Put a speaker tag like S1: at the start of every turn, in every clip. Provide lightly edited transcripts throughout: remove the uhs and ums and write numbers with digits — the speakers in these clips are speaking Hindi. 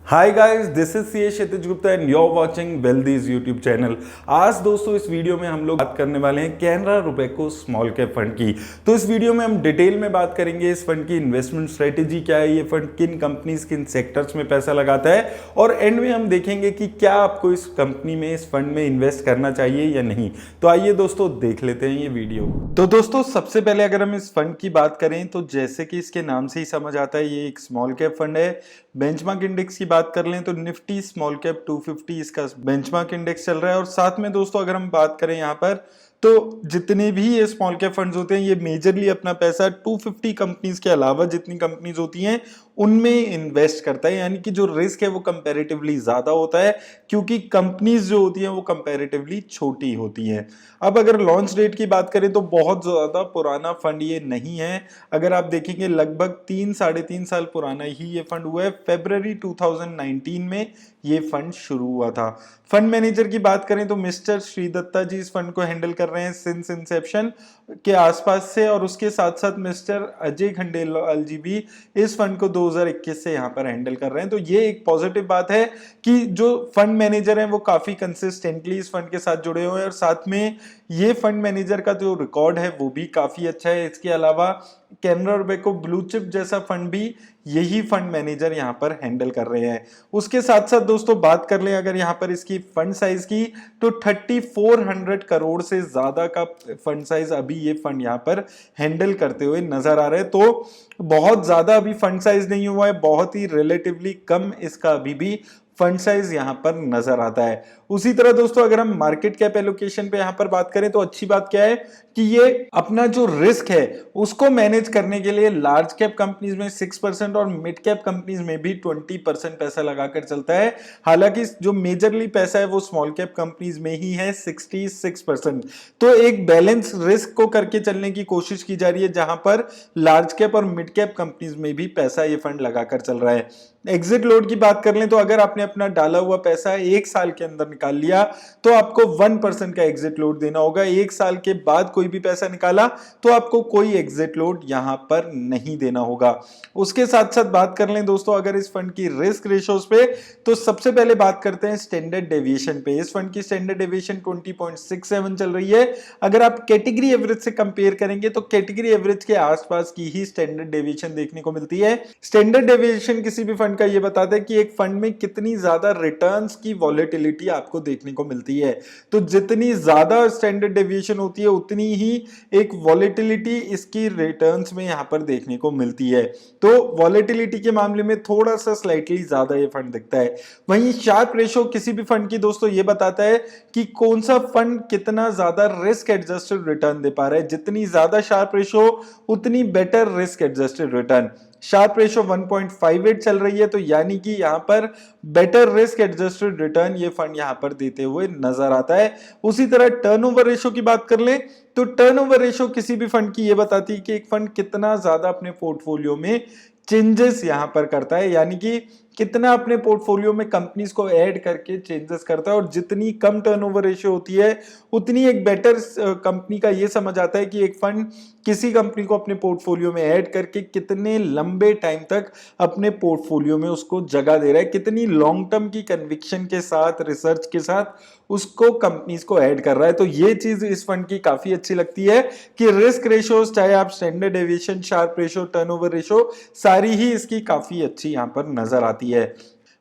S1: Hi guys, this is C Kshitij Gupta and you are watching Wealthy's YouTube channel. आज दोस्तों इस वीडियो में हम लोग बात करने वाले हैं कैनरा रुपैको स्मॉल कैप फंड की। तो इस वीडियो में हम डिटेल में बात करेंगे इस फंड की इन्वेस्टमेंट स्ट्रेटेजी क्या है, ये फंड किन कंपनीज किन सेक्टर्स में पैसा लगाता है, और एंड में हम देखेंगे कि क्या आपको इस कंपनी में इस फंड में इन्वेस्ट करना चाहिए या नहीं। तो आइए दोस्तों देख लेते हैं ये वीडियो। तो दोस्तों सबसे पहले अगर हम इस फंड की बात करें तो जैसे कि इसके नाम से ही समझ आता है ये एक स्मॉल कैप फंड है। बेंचमार्क इंडेक्स की बात कर लें तो निफ्टी स्मॉल कैप 250 इसका बेंचमार्क इंडेक्स चल रहा है। और साथ में दोस्तों अगर हम बात करें यहाँ पर तो जितने भी ये स्मॉल कैप फंड्स होते हैं ये मेजरली अपना पैसा 250 कंपनीज के अलावा जितनी कंपनीज होती हैं उनमें इन्वेस्ट करता है, यानी कि जो रिस्क है वो कंपैरेटिवली ज्यादा होता है क्योंकि कंपनीज जो होती हैं वो कंपैरेटिवली छोटी होती हैं। अब अगर लॉन्च डेट की बात करें तो बहुत ज्यादा पुराना फंड ये नहीं है। अगर आप देखेंगे लगभग 3-3.5 साल पुराना ही ये फंड हुआ है। फरवरी 2019 में ये फंड शुरू हुआ था। फंड मैनेजर की बात करें तो मिस्टर श्री दत्ता जी इस फंड को हैंडल कर रहे हैं सिंस इंसेप्शन के आसपास से, और उसके साथ साथ मिस्टर अजय खंडेलवाल जी भी इस फंड को 2021 से यहाँ पर हैंडल कर रहे हैं। तो ये एक पॉजिटिव बात है कि जो फंड मैनेजर हैं वो काफी कंसिस्टेंटली इस फंड के साथ जुड़े हुए हैं, और साथ में ये फंड मैनेजर का जो रिकॉर्ड है वो भी काफी अच्छा है। इसके अलावा कैनरा रुपैको ब्लू चिप जैसा फंड भी यही फंड मैनेजर यहाँ पर हैंडल कर रहे हैं। उसके साथ साथ दोस्तों बात कर लें अगर यहाँ पर इसकी फंड साइज की तो 3400 करोड़ से ज्यादा का फंड साइज अभी ये फंड यहाँ पर हैंडल करते हुए नजर आ रहे हैं। तो बहुत ज्यादा अभी फंड साइज नहीं हुआ है, बहुत ही रिलेटिवली कम इसका अभी भी फंड साइज यहां पर नजर आता है। उसी तरह दोस्तों अगर हम मार्केट कैप एलोकेशन पे यहां पर बात करें तो अच्छी बात क्या है कि ये अपना जो रिस्क है उसको मैनेज करने के लिए लार्ज कैप कंपनीज में 6% और मिड कैप कंपनीज में भी 20% पैसा लगाकर चलता है। हालांकि जो मेजरली पैसा है वो स्मॉल कैप कंपनीज में ही है 66%। तो एक बैलेंस रिस्क को करके चलने की कोशिश की जा रही है जहां पर लार्ज कैप और मिड कैप कंपनीज में भी पैसा ये फंड लगाकर चल रहा है। एग्जिट लोड की बात कर लें तो अगर आपने अपना डाला हुआ पैसा एक साल के अंदर निकाल लिया तो आपको 1% का एग्जिट लोड देना होगा। एक साल के बाद कोई भी पैसा निकाला तो आपको कोई एग्जिट लोड यहां पर नहीं देना होगा। उसके साथ साथ बात कर लें दोस्तों अगर इस फंड की रिस्क रेशोज पे तो सबसे पहले बात करते हैं स्टैंडर्ड डेविएशन पे। इस फंड की स्टैंडर्ड डेविएशन 20.67 चल रही है। अगर आप कैटेगरी एवरेज से कंपेयर करेंगे तो कैटेगरी एवरेज के आसपास की ही स्टैंडर्ड डेविएशन देखने को मिलती है। स्टैंडर्ड डेविएशन किसी भी फंड का ये बताता है कि एक फंड में कितनी ज्यादा रिटर्न्स की वॉलेटिलिटी आपको देखने को मिलती है। तो जितनी ज्यादा स्टैंडर्ड डेविएशन होती है उतनी ही एक वॉलेटिलिटी इसकी रिटर्न्स में यहां पर देखने को मिलती है। तो वॉलेटिलिटी के मामले में थोड़ा सा स्लाइटली ज्यादा ये फंड दिखता है। वहीं शार्प रेशो किसी भी फंड की दोस्तों ये बताता है कि कौन सा फंड कितना ज्यादा रिस्क एडजस्टेड रिटर्न दे पा रहा है। जितनी ज्यादा शार्प रेशो उतनी better risk adjusted return. Sharpe ratio 1.58 चल रही है, तो यानी कि यहां पर बेटर रिस्क एडजस्टेड रिटर्न ये फंड यहां पर देते हुए नजर आता है। उसी तरह टर्नओवर रेशो की बात कर लें तो टर्नओवर रेशो किसी भी फंड की ये बताती है कि एक फंड कितना ज्यादा अपने पोर्टफोलियो में चेंजेस यहां पर करता है, यानी कि कितना अपने पोर्टफोलियो में कंपनीज को ऐड करके चेंजेस करता है। और जितनी कम टर्नओवर रेशियो होती है उतनी एक बेटर कंपनी का ये समझ आता है कि एक फंड किसी कंपनी को अपने पोर्टफोलियो में ऐड करके कितने लंबे टाइम तक अपने पोर्टफोलियो में उसको जगह दे रहा है, कितनी लॉन्ग टर्म की कन्विक्शन के साथ रिसर्च के साथ उसको कंपनीज को ऐड कर रहा है। तो ये चीज इस फंड की काफी अच्छी लगती है कि रिस्क रेशियोज चाहे आप standard deviation, Sharpe ratio, turnover ratio सारी ही इसकी काफी अच्छी यहां पर नजर आती है।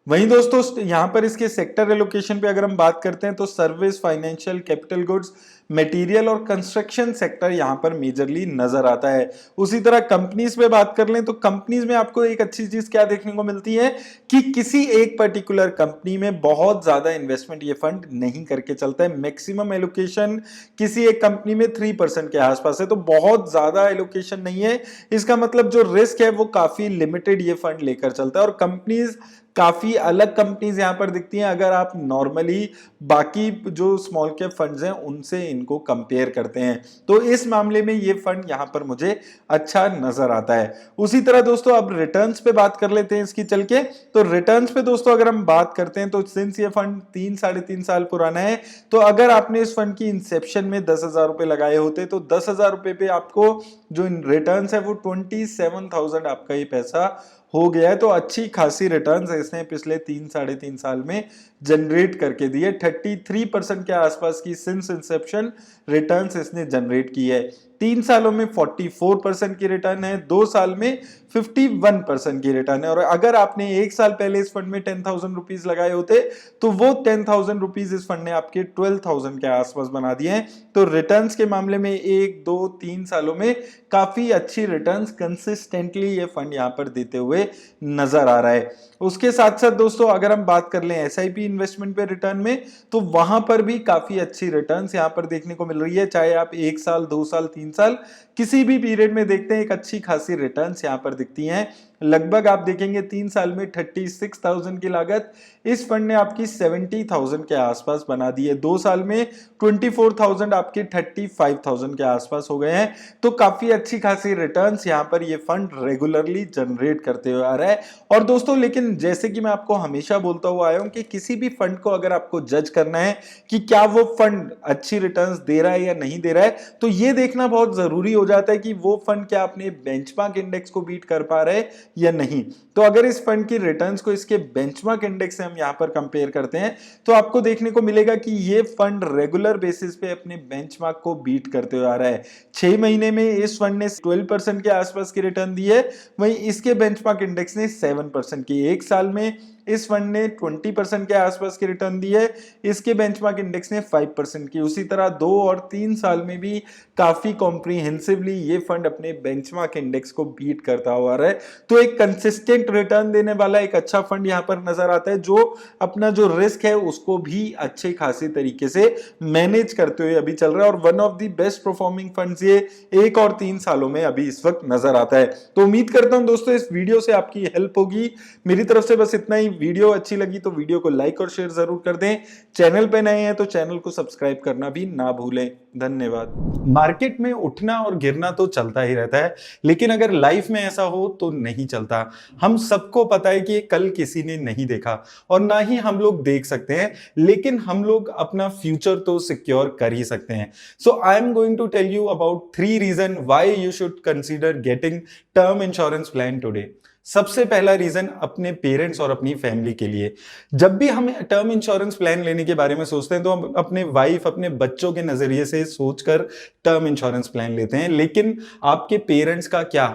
S1: वहीं दोस्तों यहां पर इसके सेक्टर एलोकेशन पे अगर हम बात करते हैं तो service, financial, capital goods, material और कंस्ट्रक्शन सेक्टर यहां पर मेजरली नजर आता है। उसी तरह कंपनीज पे बात कर लें तो कंपनीज में आपको एक अच्छी चीज क्या देखने को मिलती है कि किसी एक पर्टिकुलर कंपनी में बहुत ज्यादा इन्वेस्टमेंट ये फंड नहीं करके चलता है। मैक्सिमम एलोकेशन किसी एक कंपनी में 3% के आसपास है, तो बहुत ज्यादा एलोकेशन नहीं है। इसका मतलब जो रिस्क है वो काफी लिमिटेड ये फंड लेकर चलता है। और कंपनीज काफी अलग कंपनीज यहाँ पर दिखती हैं अगर आप नॉर्मली बाकी जो स्मॉल कैप फंड्स हैं उनसे इनको कंपेयर करते हैं। तो इस मामले में ये फंड यहाँ पर मुझे अच्छा नजर आता है। उसी तरह दोस्तों अब रिटर्न्स पे बात कर लेते हैं इसकी चल के। तो रिटर्न्स पे दोस्तों अगर हम बात करते हैं तो सिंस ये फंड 3-3.5 साल पुराना है, तो अगर आपने इस फंड की इंसेप्शन में 10,000 रुपए लगाए होते तो 10,000 रुपए पे आपको जो रिटर्न्स है वो 27,000 आपका ये पैसा हो गया है। तो अच्छी खासी रिटर्न्स इसने पिछले 3-3.5 साल में जनरेट करके दिए। 33% के आसपास की सिंस इंसेप्शन रिटर्न्स इसने जनरेट की है। 3 सालों में 44% की रिटर्न है, 2 साल में 51% की रिटर्न है। और अगर आपने 1 साल पहले इस फंड में 10,000 रुपीज लगाए होते तो वो 10,000 रुपीज इस फंड ने आपके 12,000 के आसपास बना दिए हैं। तो रिटर्न्स के मामले में 1-2-3 सालों में काफी अच्छी रिटर्न्स कंसिस्टेंटली ये फंड यहाँ पर देते हुए नजर आ रहा है। उसके साथ साथ दोस्तों अगर हम बात कर लें एसआईपी इन्वेस्टमेंट पे रिटर्न में, तो वहां पर भी काफी अच्छी रिटर्न्स यहाँ पर देखने को मिल रही है। चाहे आप 1 साल, 2 साल, 3 साल किसी भी पीरियड में देखते हैं, एक अच्छी खासी रिटर्न्स यहाँ पर दिखती हैं। लगभग आप देखेंगे 3 साल में 36,000 की लागत इस फंड ने आपकी 70,000 के आसपास बना दी है। 2 साल में 24,000 आपके 35,000 के आसपास हो गए हैं। तो काफी अच्छी खासी रिटर्न्स यहाँ पर ये फंड रेगुलरली जनरेट करते हुए आ रहा है। और दोस्तों लेकिन जैसे कि मैं आपको हमेशा बोलता हुआ आया हूं कि किसी भी फंड को अगर आपको जज करना है कि क्या वो फंड अच्छी रिटर्न्स दे रहा है या नहीं दे रहा है, तो ये देखना बहुत जरूरी हो जाता है कि वो फंड क्या अपने बेंचमार्क इंडेक्स को बीट कर पा रहा है या नहीं। तो अगर इस फंड की रिटर्न्स को इसके बेंचमार्क इंडेक्स से हम यहां पर कंपेयर करते हैं तो आपको देखने को मिलेगा कि ये फंड रेगुलर बेसिस पे अपने बेंचमार्क को बीट करते हुए आ रहा है। 6 महीने में इस फंड ने 12% के आसपास की रिटर्न दी है, वहीं इसके बेंचमार्क इंडेक्स ने 7% की। 1 साल में इस फंड ने 20% के आसपास की रिटर्न दी है, इसके बेंचमार्क इंडेक्स ने 5% की। उसी तरह 2 और 3 साल में भी काफी कॉम्प्रिहेंसिवली ये फंड अपने बेंचमार्क इंडेक्स को बीट करता हुआ आ रहा है। तो एक कंसिस्टेंट रिटर्न देने वाला एक अच्छा फंड यहां पर नजर आता है जो अपना जो रिस्क है उसको भी अच्छे खासे तरीके से मैनेज करते हुए अभी चल रहा है। और one of the best performing funds ये 1 और 3 सालों में अभी इस वक्त नजर आता है। तो उम्मीद करता हूं दोस्तों इस वीडियो से आपकी हेल्प होगी। मेरी तरफ से बस इतना ही। वीडियो अच्छी लगी तो वीडियो को लाइक और शेयर जरूर कर दें। चैनल पे नए हैं तो चैनल को सब्सक्राइब करना भी ना भूलें। धन्यवाद। मार्केट में उठना और गिरना तो चलता ही रहता है, लेकिन अगर लाइफ में ऐसा हो तो नहीं चलता। हम सबको पता है कि कल किसी ने नहीं देखा और ना ही हम लोग देख सकते हैं, लेकिन हम लोग अपना फ्यूचर तो सिक्योर कर ही सकते हैं। So I am going to tell you about 3 reason why you should consider getting term insurance plan today. सबसे पहला रीजन अपने पेरेंट्स और अपनी फैमिली के लिए। जब भी हम टर्म इंश्योरेंस प्लान लेने के बारे में सोचते हैं तो हम अपने वाइफ, अपने बच्चों के नजरिए से सोचकर टर्म इंश्योरेंस प्लान लेते हैं। लेकिन आपके पेरेंट्स का क्या?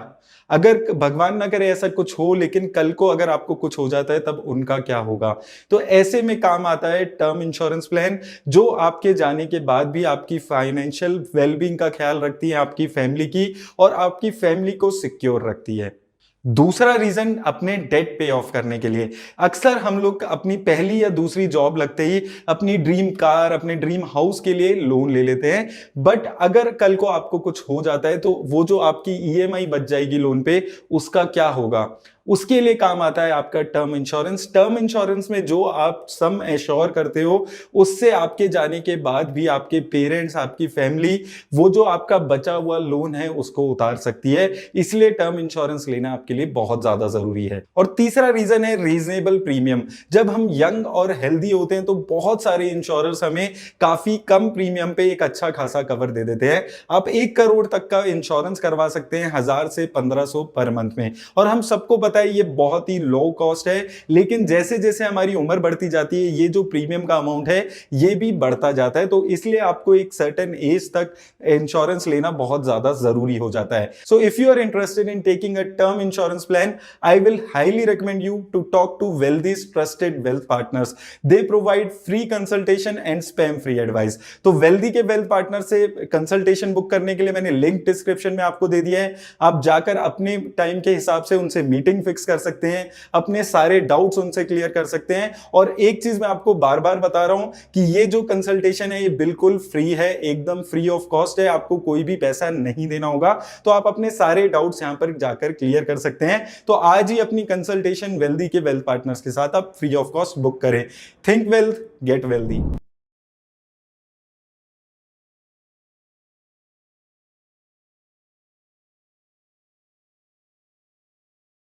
S1: अगर भगवान ना करे ऐसा कुछ हो, लेकिन कल को अगर आपको कुछ हो जाता है तब उनका क्या होगा? तो ऐसे में काम आता है टर्म इंश्योरेंस प्लान, जो आपके जाने के बाद भी आपकी फाइनेंशियल वेलबींग का ख्याल रखती है, आपकी फैमिली की, और आपकी फैमिली को सिक्योर रखती है। दूसरा रीजन अपने डेट पे ऑफ करने के लिए। अक्सर हम लोग अपनी पहली या दूसरी जॉब लगते ही अपनी ड्रीम कार, अपने ड्रीम हाउस के लिए लोन ले लेते हैं, बट अगर कल को आपको कुछ हो जाता है तो वो जो आपकी ईएमआई बच जाएगी लोन पे, उसका क्या होगा? उसके लिए काम आता है आपका टर्म इंश्योरेंस। टर्म इंश्योरेंस में जो आप सम एश्योर करते हो उससे आपके जाने के बाद भी आपके पेरेंट्स, आपकी फैमिली वो जो आपका बचा हुआ लोन है उसको उतार सकती है। इसलिए टर्म इंश्योरेंस लेना आपके लिए बहुत ज्यादा जरूरी है। और तीसरा रीजन है रीजनेबल प्रीमियम। जब हम यंग और हेल्दी होते हैं तो बहुत सारे इंश्योरर्स हमें काफी कम प्रीमियम पे एक अच्छा खासा कवर दे देते हैं। आप 1 करोड़ तक का इंश्योरेंस करवा सकते हैं 1000 से 1500 पर मंथ में। और हम सबको पता है ये बहुत ही लो कॉस्ट है, लेकिन जैसे जैसे हमारी उम्र बढ़ती जाती है ये जो प्रीमियम का अमाउंट है ये भी बढ़ता जाता है। तो इसलिए आपको एक सर्टेन एज तक इंश्योरेंस लेना बहुत ज्यादा जरूरी हो जाता है। So if you are interested in taking a term insurance plan, I will highly recommend you to talk to Wealthy's trusted wealth partners. They provide free consultation and spam free advice. तो वेल्दी के वेल्थ पार्टनर से कंसल्टेशन बुक करने के लिए मैंने लिंक डिस्क्रिप्शन में आपको दे दिया है। आप जाकर अपने टाइम के हिसाब से उनसे मीटिंग फिक्स कर सकते हैं, अपने सारे डाउट्स उनसे क्लियर कर सकते हैं। और एक चीज मैं आपको बार बार बता रहा हूं कि ये जो कंसल्टेशन है ये बिल्कुल फ्री है, एकदम फ्री ऑफ कॉस्ट है, आपको कोई भी पैसा नहीं देना होगा। तो आप अपने सारे डाउट्स यहां पर जाकर क्लियर कर सकते हैं। तो आज ही अपनी कंसल्टेशन वेल्दी के वेल्थ पार्टनर्स के साथ आप फ्री ऑफ कॉस्ट बुक करें। Think wealth, get wealthy.